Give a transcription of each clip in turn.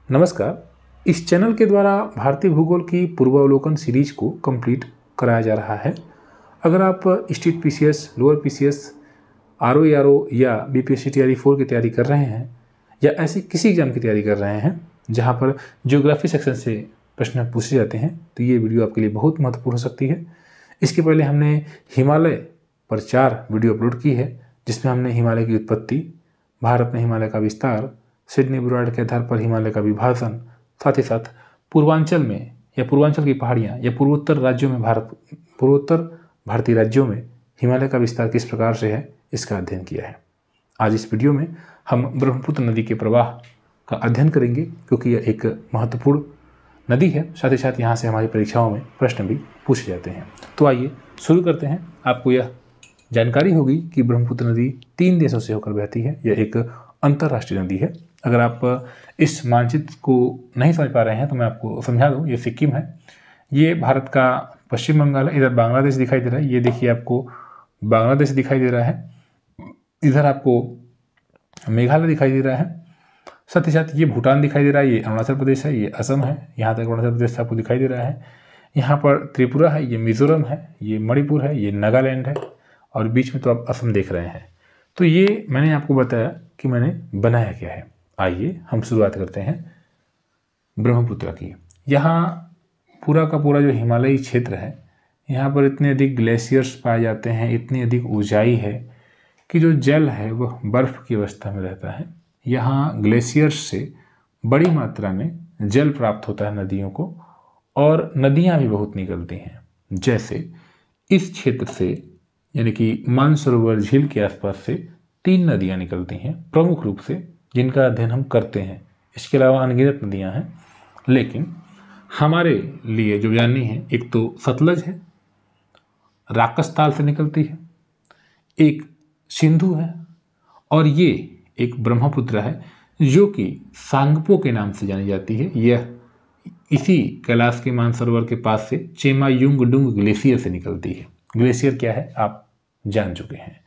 नमस्कार। इस चैनल के द्वारा भारतीय भूगोल की पूर्वावलोकन सीरीज को कंप्लीट कराया जा रहा है। अगर आप state PCS, lower PCS, RO या बीपीएससी टीआरई 4 की तैयारी कर रहे हैं या ऐसी किसी एग्जाम की तैयारी कर रहे हैं जहां पर ज्योग्राफी सेक्शन से प्रश्न पूछे जाते हैं, तो ये वीडियो आपके लिए बहुत महत्वपूर्ण हो सकती है। इसके पहले हमने हिमालय पर 4 वीडियो अपलोड की है, जिसमें हमने हिमालय की उत्पत्ति, भारत में हिमालय का विस्तार, सिडनी ब्रॉयड के आधार पर हिमालय का विभाजन, साथ ही साथ पूर्वांचल में या पूर्वांचल की पहाड़ियाँ या पूर्वोत्तर भारतीय राज्यों में हिमालय का विस्तार किस प्रकार से है, इसका अध्ययन किया है। आज इस वीडियो में हम ब्रह्मपुत्र नदी के प्रवाह का अध्ययन करेंगे, क्योंकि यह एक महत्वपूर्ण नदी है। साथ ही साथ यहाँ से हमारी परीक्षाओं में प्रश्न भी पूछे जाते हैं। तो आइए शुरू करते हैं। आपको यह जानकारी होगी कि ब्रह्मपुत्र नदी 3 देशों से होकर बहती है। यह एक अंतर्राष्ट्रीय नदी है। अगर आप इस मानचित्र को नहीं समझ पा रहे हैं तो मैं आपको समझा दूं। ये सिक्किम है, ये भारत का पश्चिम बंगाल है, इधर बांग्लादेश दिखाई दे रहा है। ये देखिए, आपको बांग्लादेश दिखाई दे रहा है, इधर आपको मेघालय दिखाई दे रहा है। साथ ही साथ ये भूटान दिखाई दे रहा है, ये अरुणाचल प्रदेश है, ये असम है, यहाँ तक अरुणाचल प्रदेश आपको दिखाई दे रहा है। यहाँ पर त्रिपुरा है, ये मिजोरम है, ये मणिपुर है, ये नागालैंड है, और बीच में तो आप असम देख रहे हैं। तो ये मैंने आपको बताया कि मैंने बनाया क्या है। आइए हम शुरुआत करते हैं ब्रह्मपुत्र की। यहाँ पूरा का पूरा जो हिमालयी क्षेत्र है, यहाँ पर इतने अधिक ग्लेशियर्स पाए जाते हैं, इतनी अधिक ऊंचाई है कि जो जल है वह बर्फ़ की अवस्था में रहता है। यहाँ ग्लेशियर्स से बड़ी मात्रा में जल प्राप्त होता है नदियों को, और नदियाँ भी बहुत निकलती हैं। जैसे इस क्षेत्र से, यानी कि मानसरोवर झील के आसपास से 3 नदियाँ निकलती हैं प्रमुख रूप से, जिनका अध्ययन हम करते हैं। इसके अलावा अनगिनत नदियाँ हैं, लेकिन हमारे लिए जो जाननी है, एक तो सतलज है, राकस ताल से निकलती है, एक सिंधु है, और ये एक ब्रह्मपुत्र है जो कि सांगपो के नाम से जानी जाती है। यह इसी कैलाश के मानसरोवर के पास से चेमायुंगडुंग ग्लेशियर से निकलती है। ग्लेशियर क्या है आप जान चुके हैं।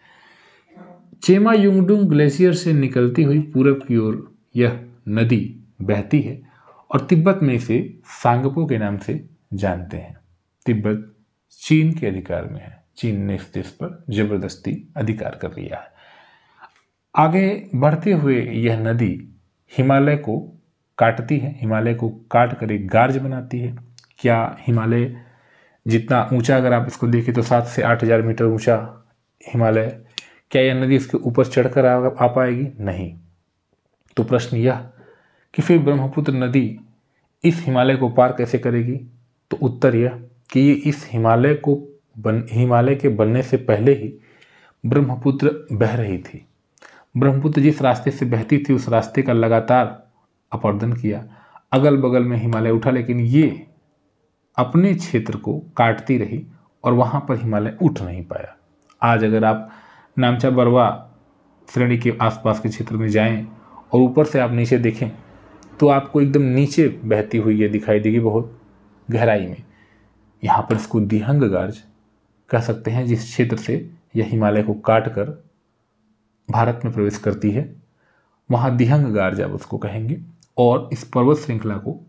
चेमायुंगडुंग ग्लेशियर से निकलती हुई पूरब की ओर यह नदी बहती है, और तिब्बत में इसे सांगपो के नाम से जानते हैं। तिब्बत चीन के अधिकार में है। चीन ने इस देश पर जबरदस्ती अधिकार कर लिया है। आगे बढ़ते हुए यह नदी हिमालय को काटती है, हिमालय को काट कर एक गार्ज बनाती है। क्या हिमालय जितना ऊंचा, अगर आप इसको देखें तो 7 से 8 हज़ार मीटर ऊंचा हिमालय, क्या यह नदी इसके ऊपर चढ़कर आ पाएगी? नहीं। तो प्रश्न यह कि फिर ब्रह्मपुत्र नदी इस हिमालय को पार कैसे करेगी? तो उत्तर यह कि ये इस हिमालय के बनने से पहले ही ब्रह्मपुत्र बह रही थी। ब्रह्मपुत्र जिस रास्ते से बहती थी उस रास्ते का लगातार अपरदन किया, अगल बगल में हिमालय उठा, लेकिन ये अपने क्षेत्र को काटती रही और वहाँ पर हिमालय उठ नहीं पाया। आज अगर आप नामचा बरवा श्रेणी के आसपास के क्षेत्र में जाएं और ऊपर से आप नीचे देखें तो आपको एकदम नीचे बहती हुई ये दिखाई देगी, बहुत गहराई में। यहाँ पर इसको दिहंग गार्ज कह सकते हैं, जिस क्षेत्र से यह हिमालय को काट कर भारत में प्रवेश करती है, वहाँ दिहंग गार्ज आप उसको कहेंगे, और इस पर्वत श्रृंखला को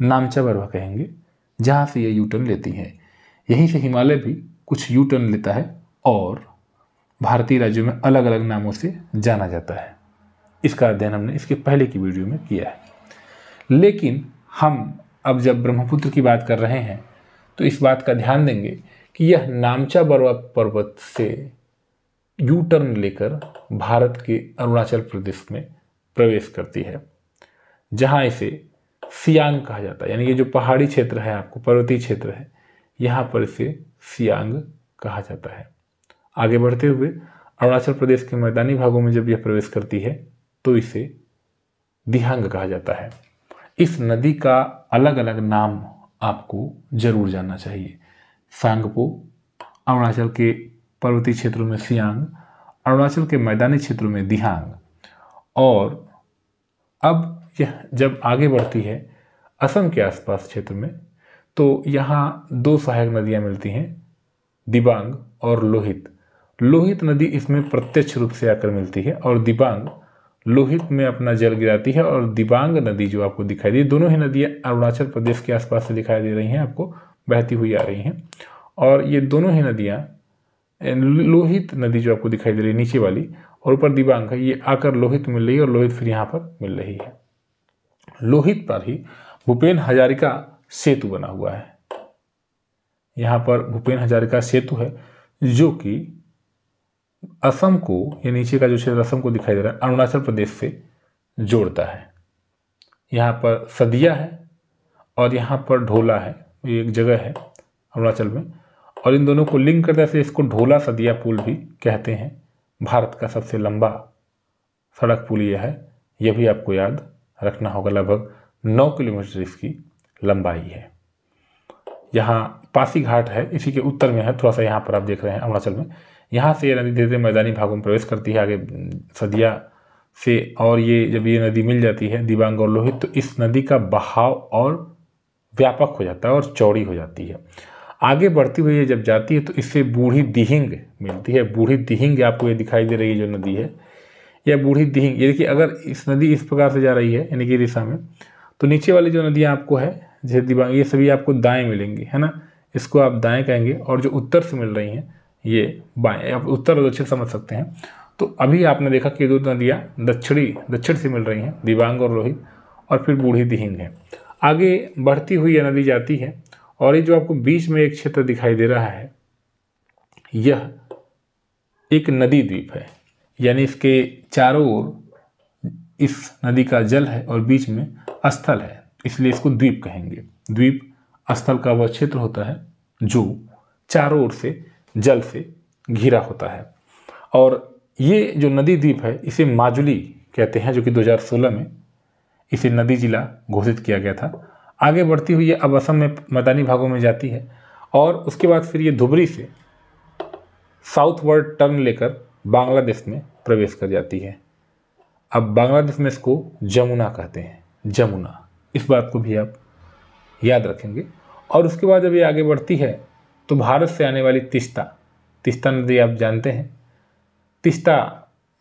नामचा बरवा कहेंगे, जहाँ से ये यूटर्न लेती है। यहीं से हिमालय भी कुछ यूटर्न लेता है और भारतीय राज्यों में अलग अलग नामों से जाना जाता है। इसका अध्ययन हमने इसके पहले की वीडियो में किया है। लेकिन हम अब जब ब्रह्मपुत्र की बात कर रहे हैं तो इस बात का ध्यान देंगे कि यह नामचा बरवा पर्वत से यू टर्न लेकर भारत के अरुणाचल प्रदेश में प्रवेश करती है, जहाँ इसे सियांग कहा जाता है। यानी ये जो पहाड़ी क्षेत्र है, आपको पर्वतीय क्षेत्र है, यहाँ पर इसे सियांग कहा जाता है। आगे बढ़ते हुए अरुणाचल प्रदेश के मैदानी भागों में जब यह प्रवेश करती है तो इसे दिहांग कहा जाता है। इस नदी का अलग अलग नाम आपको जरूर जानना चाहिए। सांगपो अरुणाचल के पर्वतीय क्षेत्रों में सियांग, अरुणाचल के मैदानी क्षेत्रों में दिहांग। और अब यह जब आगे बढ़ती है असम के आसपास क्षेत्र में, तो यहाँ 2 सहायक नदियाँ मिलती हैं, दिबांग और लोहित। लोहित नदी इसमें प्रत्यक्ष रूप से आकर मिलती है, और दिबांग लोहित में अपना जल गिराती है। और दिबांग नदी जो आपको दिखाई दी, दोनों ही नदियाँ अरुणाचल प्रदेश के आसपास से दिखाई दे रही हैं, आपको बहती हुई आ रही हैं। और ये दोनों ही नदियाँ, लोहित नदी जो आपको दिखाई दे रही है नीचे वाली, और ऊपर दिबांग है, ये आकर लोहित मिल रही है और लोहित फिर यहाँ पर मिल रही है। लोहित पर ही भूपेन हजारिका सेतु बना हुआ है। यहाँ पर भूपेन हजारिका सेतु है जो कि असम को, या नीचे का जो क्षेत्र असम को दिखाई दे रहा है, अरुणाचल प्रदेश से जोड़ता है। यहाँ पर सदिया है और यहाँ पर ढोला है, ये एक जगह है अरुणाचल में, और इन दोनों को लिंक करते हैं, इसको ढोला सदिया पुल भी कहते हैं। भारत का सबसे लंबा सड़क पुल यह है, यह भी आपको याद रखना होगा। लगभग 9 किलोमीटर इसकी लंबाई है। यहाँ पासीघाट है, इसी के उत्तर में है, थोड़ा सा यहाँ पर आप देख रहे हैं अरुणाचल में। यहाँ से ये नदी धीरे धीरे मैदानी भागों में प्रवेश करती है आगे सदिया से, और ये जब ये नदी मिल जाती है दिबांग और लोहित, तो इस नदी का बहाव और व्यापक हो जाता है और चौड़ी हो जाती है। आगे बढ़ती हुई ये जब जाती है तो इससे बूढ़ी दिहिंग मिलती है। बूढ़ी दिहिंग आपको ये दिखाई दे रही है जो नदी है, यह बूढ़ी दिहिंग। ये देखिए, अगर इस नदी इस प्रकार से जा रही है यानी कि दिशा में, तो नीचे वाली जो नदियाँ आपको है जैसे दिबांग, ये सभी आपको दाएं मिलेंगी, है ना, इसको आप दाएं कहेंगे। और जो उत्तर से मिल रही हैं ये बाएं, आप उत्तर और दक्षिण समझ सकते हैं। तो अभी आपने देखा कि दो नदियाँ दक्षिण से मिल रही हैं, दिबांग और लोहित, और फिर बूढ़ी दिहिंग है। आगे बढ़ती हुई यह नदी जाती है, और ये जो आपको बीच में एक क्षेत्र दिखाई दे रहा है, यह एक नदी द्वीप है, यानी इसके चारों ओर इस नदी का जल है और बीच में स्थल है, इसलिए इसको द्वीप कहेंगे। द्वीप स्थल का वह क्षेत्र होता है जो चारों ओर से जल से घिरा होता है। और ये जो नदी द्वीप है इसे माजुली कहते हैं, जो कि 2016 में इसे नदी जिला घोषित किया गया था। आगे बढ़ती हुई ये अब असम में मैदानी भागों में जाती है, और उसके बाद फिर ये धुबरी से साउथवर्ड टर्न लेकर बांग्लादेश में प्रवेश कर जाती है। अब बांग्लादेश में इसको जमुना कहते हैं, जमुना, इस बात को भी आप याद रखेंगे। और उसके बाद जब ये आगे बढ़ती है तो भारत से आने वाली तीस्ता नदी आप जानते हैं। तीस्ता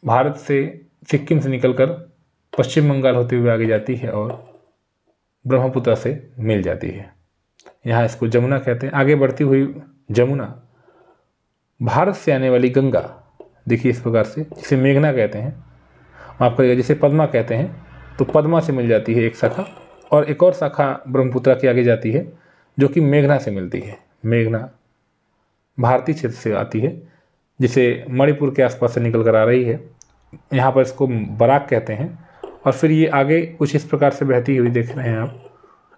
भारत से सिक्किम से निकलकर पश्चिम बंगाल होते हुए आगे जाती है और ब्रह्मपुत्र से मिल जाती है, यहाँ इसको जमुना कहते हैं। आगे बढ़ती हुई जमुना भारत से आने वाली गंगा, देखिए इस प्रकार से, जिसे मेघना कहते हैं, माफ करिएगा, जिसे पद्मा कहते हैं, तो पद्मा से मिल जाती है एक शाखा, और एक और शाखा ब्रह्मपुत्र के आगे जाती है जो कि मेघना से मिलती है। मेघना भारतीय क्षेत्र से आती है, जिसे मणिपुर के आसपास से निकल कर आ रही है, यहाँ पर इसको बराक कहते हैं। और फिर ये आगे कुछ इस प्रकार से बहती हुई देख रहे हैं आप,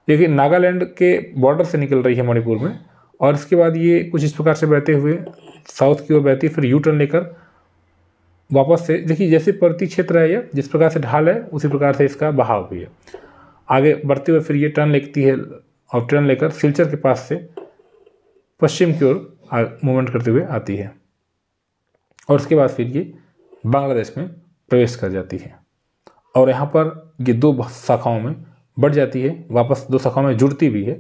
देखिए नागालैंड के बॉर्डर से निकल रही है मणिपुर में, और इसके बाद ये कुछ इस प्रकार से बहते हुए साउथ की ओर बहती है, फिर यू टर्न लेकर वापस से, देखिए जैसे पर्वतीय क्षेत्र है, यह जिस प्रकार से ढाल है उसी प्रकार से इसका बहाव भी है। आगे बढ़ते हुए फिर ये टर्न लेती है, और टर्न लेकर सिलचर के पास से पश्चिम की ओर मूवमेंट करते हुए आती है, और उसके बाद फिर ये बांग्लादेश में प्रवेश कर जाती है। और यहाँ पर ये 2 शाखाओं में बढ़ जाती है, वापस 2 शाखाओं में जुड़ती भी है।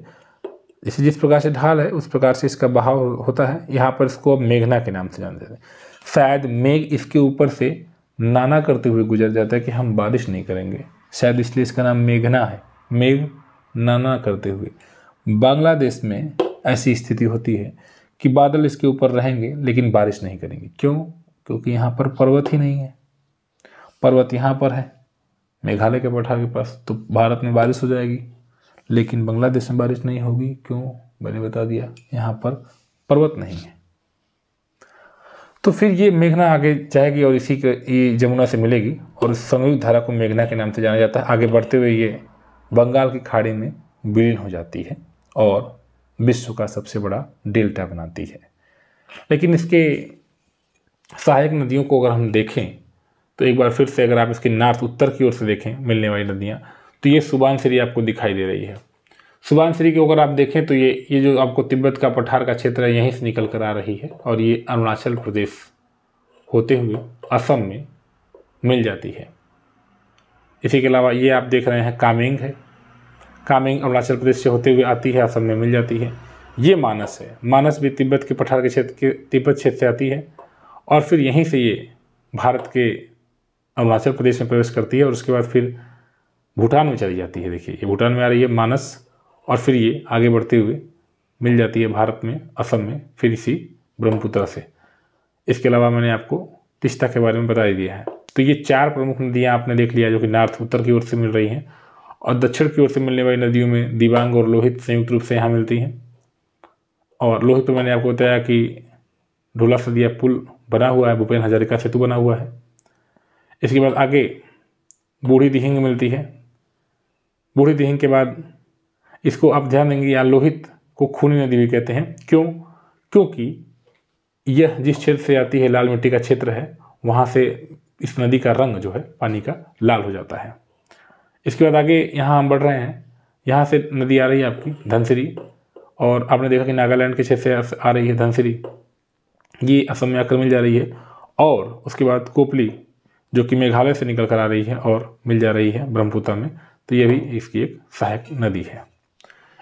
जैसे जिस प्रकार से ढाल है उस प्रकार से इसका बहाव होता है। यहाँ पर इसको अब मेघना के नाम से जानते हैं। शायद मेघ इसके ऊपर से नाना करते हुए गुजर जाता है कि हम बारिश नहीं करेंगे, शायद इसलिए इसका नाम मेघना है, मेघ नाना करते हुए। बांग्लादेश में ऐसी स्थिति होती है कि बादल इसके ऊपर रहेंगे लेकिन बारिश नहीं करेंगे। क्यों? क्योंकि यहाँ पर पर्वत ही नहीं है। पर्वत यहाँ पर है मेघालय के पठार के पास, तो भारत में बारिश हो जाएगी, लेकिन बांग्लादेश में बारिश नहीं होगी। क्यों? मैंने बता दिया, यहाँ पर पर्वत नहीं है। तो फिर ये मेघना आगे जाएगी और इसी के ये जमुना से मिलेगी, और इस संयुक्त धारा को मेघना के नाम से जाना जाता है। आगे बढ़ते हुए ये बंगाल की खाड़ी में विलीन हो जाती है और विश्व का सबसे बड़ा डेल्टा बनाती है। लेकिन इसके सहायक नदियों को अगर हम देखें तो एक बार फिर से अगर आप इसके नॉर्थ उत्तर की ओर से देखें मिलने वाली नदियाँ, तो ये सुबानसिरी आपको दिखाई दे रही है। सुबानसिरी को अगर आप देखें तो ये जो आपको तिब्बत का पठार का क्षेत्र है यहीं से निकल कर आ रही है, और ये अरुणाचल प्रदेश होते हुए असम में मिल जाती है। इसी के अलावा ये आप देख रहे हैं कामेंग है, कामेंग अरुणाचल प्रदेश से होते हुए आती है, असम में मिल जाती है। ये मानस है, मानस भी तिब्बत के पठार के क्षेत्र के तिब्बत क्षेत्र से आती है, और फिर यहीं से ये भारत के अरुणाचल प्रदेश में प्रवेश करती है और उसके बाद फिर भूटान में चली जाती है। देखिए ये भूटान में आ रही है मानस, और फिर ये आगे बढ़ते हुए मिल जाती है भारत में, असम में, फिर इसी ब्रह्मपुत्र से। इसके अलावा मैंने आपको तीस्ता के बारे में बता ही दिया है। तो ये 4 प्रमुख नदियाँ आपने देख लिया जो कि नॉर्थ उत्तर की ओर से मिल रही हैं, और दक्षिण की ओर से मिलने वाली नदियों में दिबांग और लोहित संयुक्त रूप से यहाँ मिलती हैं। और लोहित तो मैंने आपको बताया कि ढोला सदिया पुल बना हुआ है, भूपेन हजारिका सेतु बना हुआ है। इसके बाद आगे बूढ़ी दिहिंग मिलती है। बूढ़ी दिहिंग के बाद इसको आप ध्यान देंगे, या लोहित को खूनी नदी भी कहते हैं। क्यों? क्योंकि यह जिस क्षेत्र से आती है, लाल मिट्टी का क्षेत्र है, वहाँ से इस नदी का रंग जो है पानी का लाल हो जाता है। इसके बाद आगे यहाँ हम बढ़ रहे हैं, यहाँ से नदी आ रही है आपकी धनसिरी, और आपने देखा कि नागालैंड के क्षेत्र से आ रही है धनसिरी, ये असम में आकर मिल जा रही है। और उसके बाद कोपली जो कि मेघालय से निकल कर आ रही है और मिल जा रही है ब्रह्मपुत्र में, तो ये भी इसकी एक सहायक नदी है।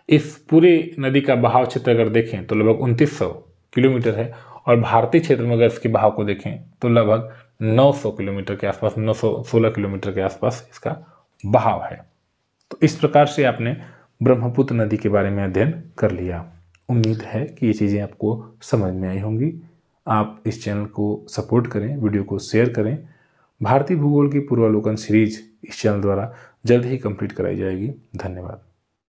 इस पूरे नदी का बहाव क्षेत्र अगर देखें तो लगभग 2900 किलोमीटर है, और भारतीय क्षेत्र में अगर इसके बहाव को देखें तो लगभग 900 किलोमीटर के आसपास, 916 किलोमीटर के आसपास इसका बहाव है। तो इस प्रकार से आपने ब्रह्मपुत्र नदी के बारे में अध्ययन कर लिया। उम्मीद है कि ये चीज़ें आपको समझ में आई होंगी। आप इस चैनल को सपोर्ट करें, वीडियो को शेयर करें। भारतीय भूगोल की पूर्वावलोकन सीरीज इस चैनल द्वारा जल्द ही कंप्लीट कराई जाएगी। धन्यवाद।